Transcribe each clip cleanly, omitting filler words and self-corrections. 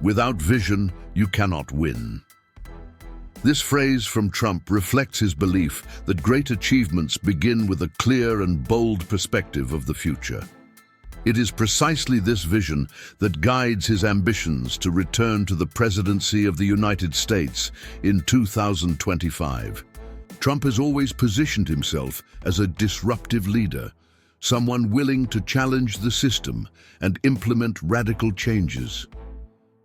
"Without vision, you cannot win." This phrase from Trump reflects his belief that great achievements begin with a clear and bold perspective of the future. It is precisely this vision that guides his ambitions to return to the presidency of the United States in 2025. Trump has always positioned himself as a disruptive leader, someone willing to challenge the system and implement radical changes.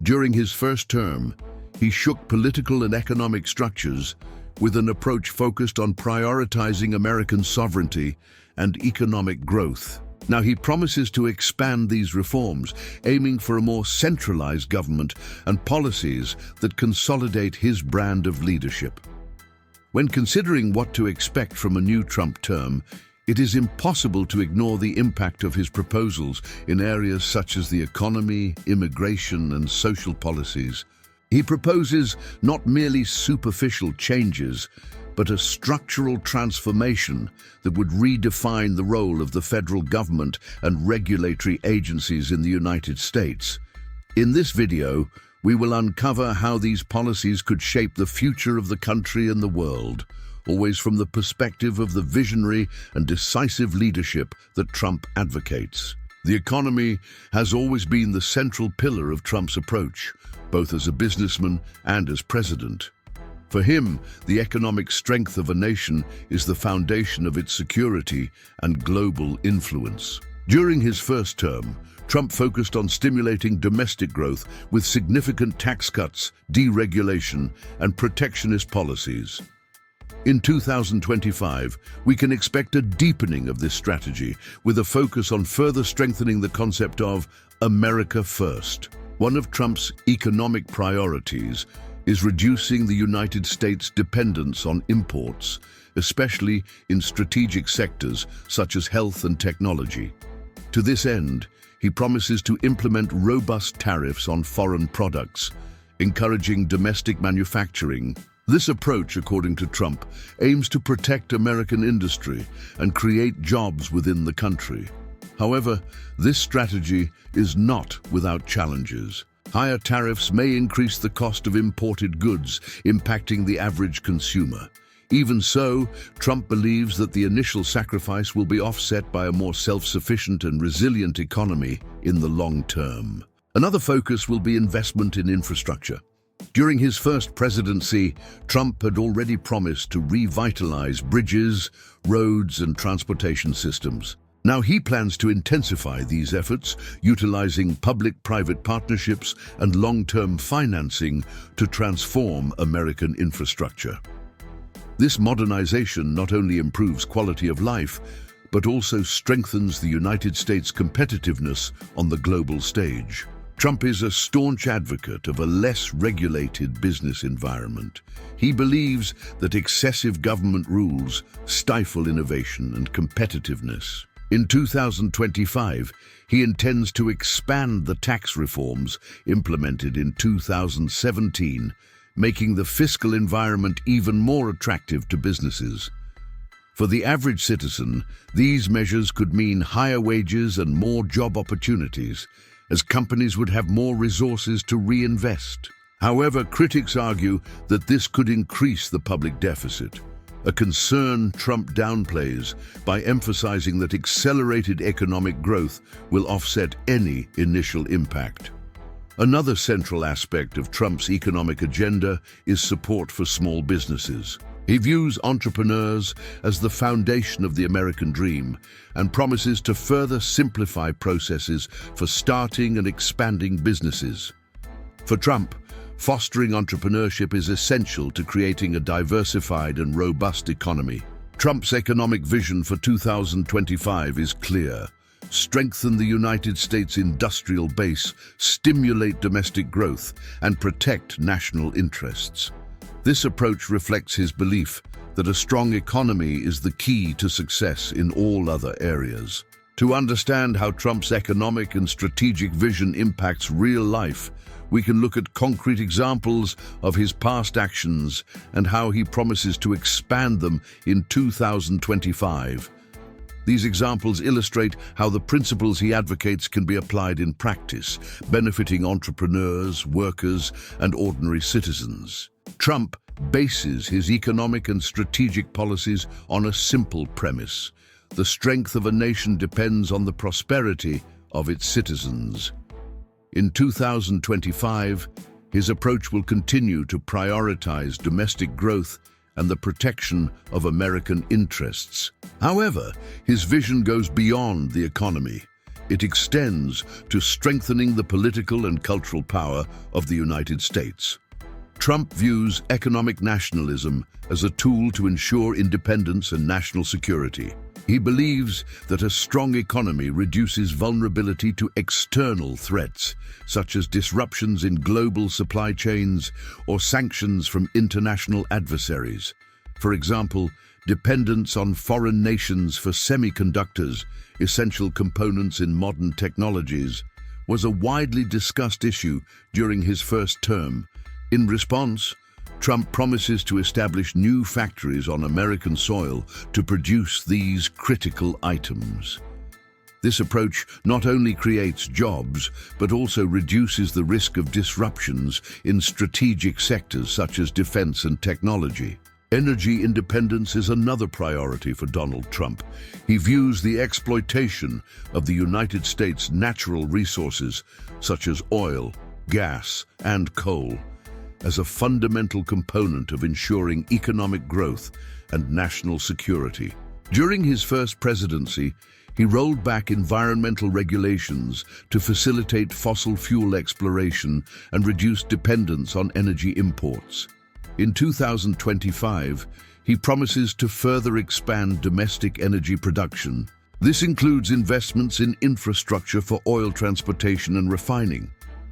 During his first term, he shook political and economic structures with an approach focused on prioritizing American sovereignty and economic growth. Now, he promises to expand these reforms, aiming for a more centralized government and policies that consolidate his brand of leadership. When considering what to expect from a new Trump term, it is impossible to ignore the impact of his proposals in areas such as the economy, immigration, and social policies. He proposes not merely superficial changes, but a structural transformation that would redefine the role of the federal government and regulatory agencies in the United States. In this video, we will uncover how these policies could shape the future of the country and the world, always from the perspective of the visionary and decisive leadership that Trump advocates. The economy has always been the central pillar of Trump's approach, both as a businessman and as president. For him, the economic strength of a nation is the foundation of its security and global influence. During his first term, Trump focused on stimulating domestic growth with significant tax cuts, deregulation, and protectionist policies. In 2025, we can expect a deepening of this strategy with a focus on further strengthening the concept of America First. One of Trump's economic priorities is reducing the United States' dependence on imports, especially in strategic sectors such as health and technology. To this end, he promises to implement robust tariffs on foreign products, encouraging domestic manufacturing. This approach, according to Trump, aims to protect American industry and create jobs within the country. However, this strategy is not without challenges. Higher tariffs may increase the cost of imported goods, impacting the average consumer. Even so, Trump believes that the initial sacrifice will be offset by a more self-sufficient and resilient economy in the long term. Another focus will be investment in infrastructure. During his first presidency, Trump had already promised to revitalize bridges, roads, and transportation systems. Now he plans to intensify these efforts, utilizing public-private partnerships and long-term financing to transform American infrastructure. This modernization not only improves quality of life, but also strengthens the United States' competitiveness on the global stage. Trump is a staunch advocate of a less regulated business environment. He believes that excessive government rules stifle innovation and competitiveness. In 2025, he intends to expand the tax reforms implemented in 2017, making the fiscal environment even more attractive to businesses. For the average citizen, these measures could mean higher wages and more job opportunities, as companies would have more resources to reinvest. However, critics argue that this could increase the public deficit, a concern Trump downplays by emphasizing that accelerated economic growth will offset any initial impact. Another central aspect of Trump's economic agenda is support for small businesses. He views entrepreneurs as the foundation of the American dream and promises to further simplify processes for starting and expanding businesses. For Trump, fostering entrepreneurship is essential to creating a diversified and robust economy. Trump's economic vision for 2025 is clear. Strengthen the United States industrial base, stimulate domestic growth, and protect national interests. This approach reflects his belief that a strong economy is the key to success in all other areas. To understand how Trump's economic and strategic vision impacts real life, we can look at concrete examples of his past actions and how he promises to expand them in 2025. These examples illustrate how the principles he advocates can be applied in practice, benefiting entrepreneurs, workers, and ordinary citizens. Trump bases his economic and strategic policies on a simple premise: the strength of a nation depends on the prosperity of its citizens. In 2025, his approach will continue to prioritize domestic growth and the protection of American interests. However, his vision goes beyond the economy. It extends to strengthening the political and cultural power of the United States. Trump views economic nationalism as a tool to ensure independence and national security. He believes that a strong economy reduces vulnerability to external threats, such as disruptions in global supply chains or sanctions from international adversaries. For example, dependence on foreign nations for semiconductors, essential components in modern technologies, was a widely discussed issue during his first term. In response, Trump promises to establish new factories on American soil to produce these critical items. This approach not only creates jobs, but also reduces the risk of disruptions in strategic sectors such as defense and technology. Energy independence is another priority for Donald Trump. He views the exploitation of the United States' natural resources, such as oil, gas, and coal, as a fundamental component of ensuring economic growth and national security. During his first presidency, he rolled back environmental regulations to facilitate fossil fuel exploration and reduce dependence on energy imports. In 2025, he promises to further expand domestic energy production. This includes investments in infrastructure for oil transportation and refining,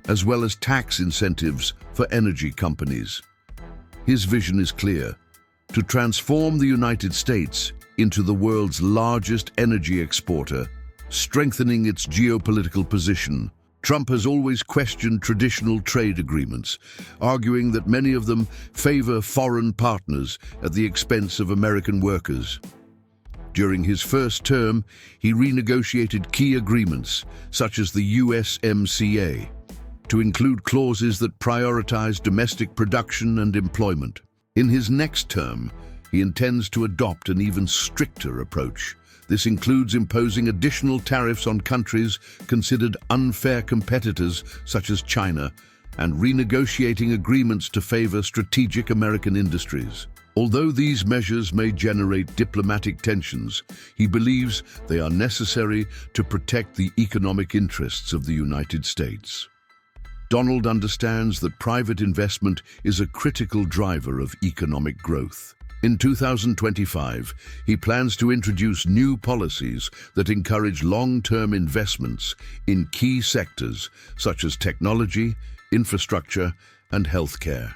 as well as tax incentives for energy companies. His vision is clear: to transform the United States into the world's largest energy exporter, strengthening its geopolitical position. Trump has always questioned traditional trade agreements, arguing that many of them favor foreign partners at the expense of American workers. During his first term, he renegotiated key agreements, such as the USMCA, to include clauses that prioritize domestic production and employment. In his next term, he intends to adopt an even stricter approach. This includes imposing additional tariffs on countries considered unfair competitors, such as China, and renegotiating agreements to favor strategic American industries. Although these measures may generate diplomatic tensions, he believes they are necessary to protect the economic interests of the United States. Donald understands that private investment is a critical driver of economic growth. In 2025, he plans to introduce new policies that encourage long-term investments in key sectors such as technology, infrastructure, and healthcare.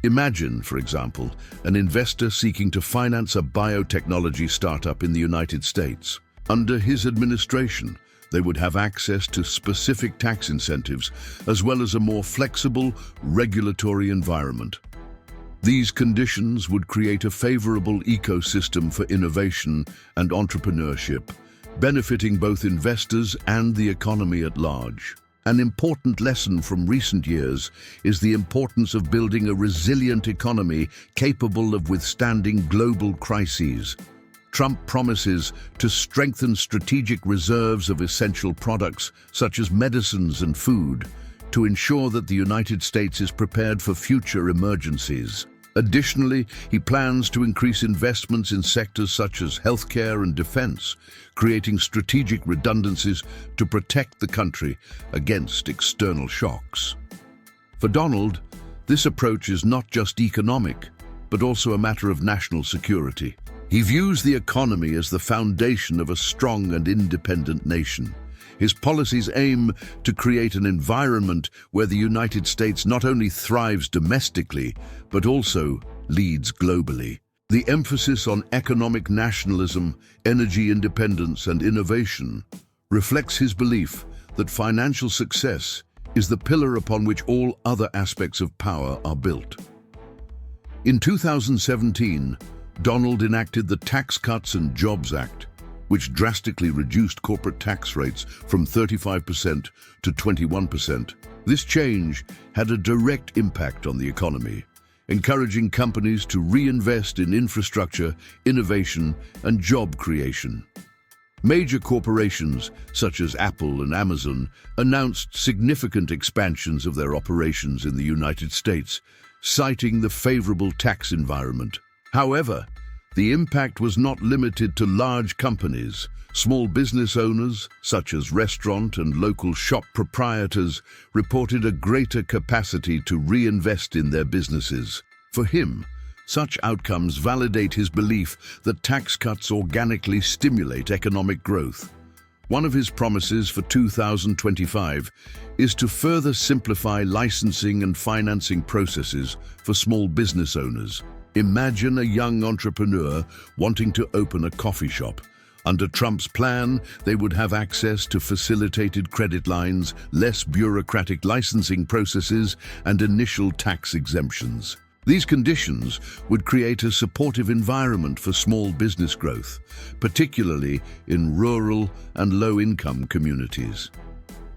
Imagine, for example, an investor seeking to finance a biotechnology startup in the United States. Under his administration, they would have access to specific tax incentives, as well as a more flexible regulatory environment. These conditions would create a favorable ecosystem for innovation and entrepreneurship, benefiting both investors and the economy at large. An important lesson from recent years is the importance of building a resilient economy capable of withstanding global crises. Trump promises to strengthen strategic reserves of essential products such as medicines and food to ensure that the United States is prepared for future emergencies. Additionally, he plans to increase investments in sectors such as healthcare and defense, creating strategic redundancies to protect the country against external shocks. For Donald, this approach is not just economic, but also a matter of national security. He views the economy as the foundation of a strong and independent nation. His policies aim to create an environment where the United States not only thrives domestically, but also leads globally. The emphasis on economic nationalism, energy independence, and innovation reflects his belief that financial success is the pillar upon which all other aspects of power are built. In 2017, Donald enacted the Tax Cuts and Jobs Act, which drastically reduced corporate tax rates from 35% to 21%. This change had a direct impact on the economy, encouraging companies to reinvest in infrastructure, innovation, and job creation. Major corporations such as Apple and Amazon announced significant expansions of their operations in the United States, citing the favorable tax environment. However, the impact was not limited to large companies. Small business owners, such as restaurant and local shop proprietors, reported a greater capacity to reinvest in their businesses. For him, such outcomes validate his belief that tax cuts organically stimulate economic growth. One of his promises for 2025 is to further simplify licensing and financing processes for small business owners. Imagine a young entrepreneur wanting to open a coffee shop. Under Trump's plan, they would have access to facilitated credit lines, less bureaucratic licensing processes, and initial tax exemptions. These conditions would create a supportive environment for small business growth, particularly in rural and low-income communities.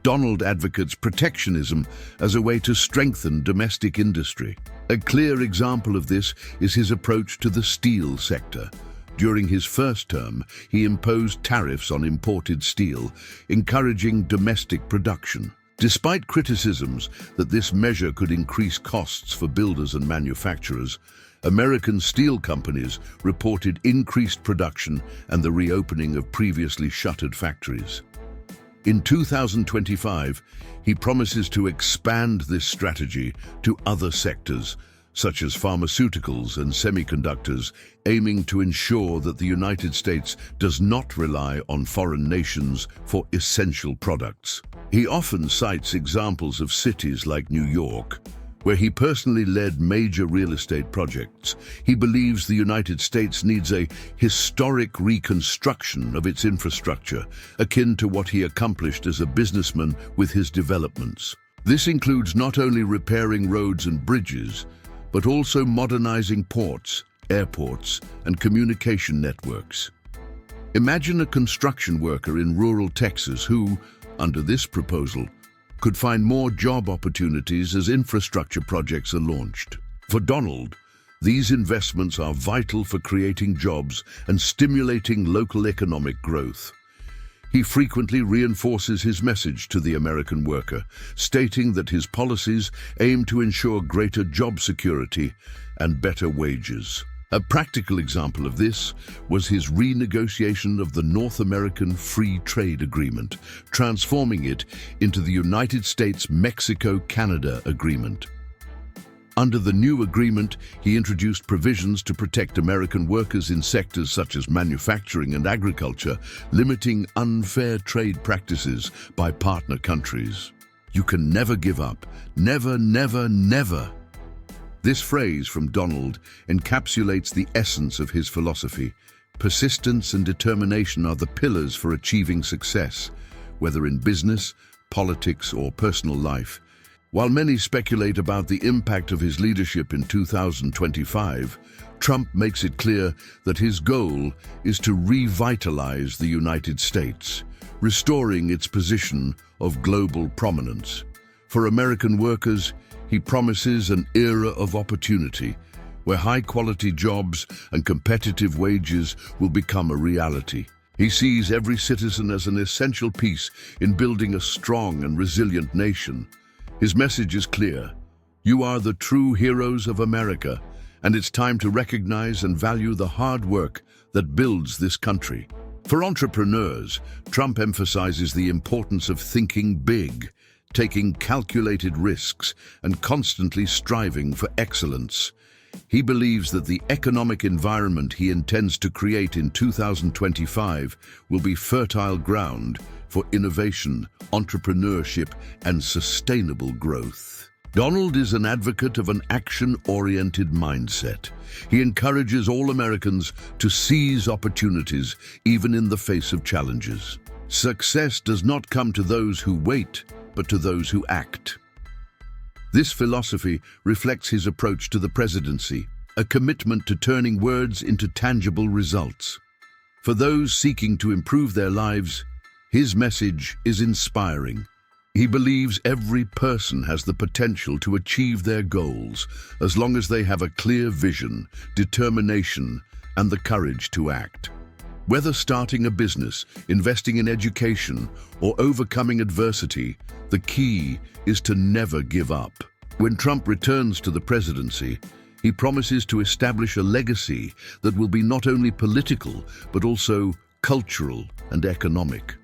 Donald advocates protectionism as a way to strengthen domestic industry. A clear example of this is his approach to the steel sector. During his first term, he imposed tariffs on imported steel, encouraging domestic production. Despite criticisms that this measure could increase costs for builders and manufacturers, American steel companies reported increased production and the reopening of previously shuttered factories. In 2025, he promises to expand this strategy to other sectors, such as pharmaceuticals and semiconductors, aiming to ensure that the United States does not rely on foreign nations for essential products. He often cites examples of cities like New York, where he personally led major real estate projects. He believes the United States needs a historic reconstruction of its infrastructure, akin to what he accomplished as a businessman with his developments. This includes not only repairing roads and bridges, but also modernizing ports, airports, and communication networks. Imagine a construction worker in rural Texas who, under this proposal, could find more job opportunities as infrastructure projects are launched. For Donald, these investments are vital for creating jobs and stimulating local economic growth. He frequently reinforces his message to the American worker, stating that his policies aim to ensure greater job security and better wages. A practical example of this was his renegotiation of the North American Free Trade Agreement, transforming it into the United States-Mexico-Canada Agreement. Under the new agreement, he introduced provisions to protect American workers in sectors such as manufacturing and agriculture, limiting unfair trade practices by partner countries. You can never give up. Never, never, never. This phrase from Donald encapsulates the essence of his philosophy. Persistence and determination are the pillars for achieving success, whether in business, politics, or personal life. While many speculate about the impact of his leadership in 2025, Trump makes it clear that his goal is to revitalize the United States, restoring its position of global prominence. For American workers, he promises an era of opportunity where high-quality jobs and competitive wages will become a reality. He sees every citizen as an essential piece in building a strong and resilient nation. His message is clear. You are the true heroes of America, and it's time to recognize and value the hard work that builds this country. For entrepreneurs, Trump emphasizes the importance of thinking big, taking calculated risks, and constantly striving for excellence. He believes that the economic environment he intends to create in 2025 will be fertile ground for innovation, entrepreneurship, and sustainable growth. Donald is an advocate of an action-oriented mindset. He encourages all Americans to seize opportunities, even in the face of challenges. Success does not come to those who wait, but to those who act. This philosophy reflects his approach to the presidency, a commitment to turning words into tangible results. For those seeking to improve their lives, his message is inspiring. He believes every person has the potential to achieve their goals as long as they have a clear vision, determination, and the courage to act. Whether starting a business, investing in education, or overcoming adversity, the key is to never give up. When Trump returns to the presidency, he promises to establish a legacy that will be not only political, but also cultural and economic.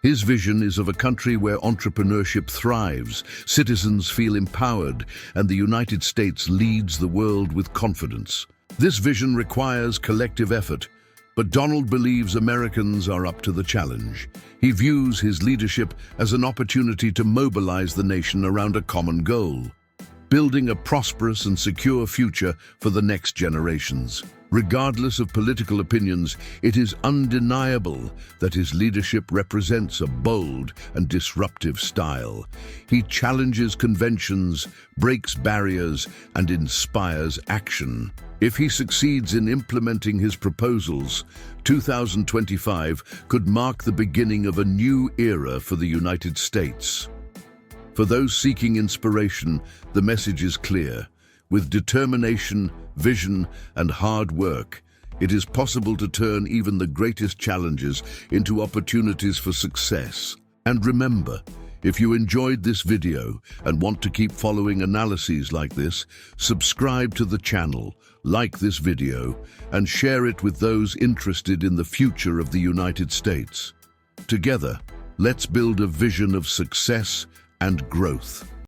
His vision is of a country where entrepreneurship thrives, citizens feel empowered, and the United States leads the world with confidence. This vision requires collective effort, but Donald believes Americans are up to the challenge. He views his leadership as an opportunity to mobilize the nation around a common goal, building a prosperous and secure future for the next generations. Regardless of political opinions, it is undeniable that his leadership represents a bold and disruptive style. He challenges conventions, breaks barriers, and inspires action. If he succeeds in implementing his proposals, 2025 could mark the beginning of a new era for the United States. For those seeking inspiration, the message is clear. With determination, vision, and hard work, it is possible to turn even the greatest challenges into opportunities for success. And remember, if you enjoyed this video and want to keep following analyses like this, subscribe to the channel, like this video, and share it with those interested in the future of the United States. Together, let's build a vision of success and growth.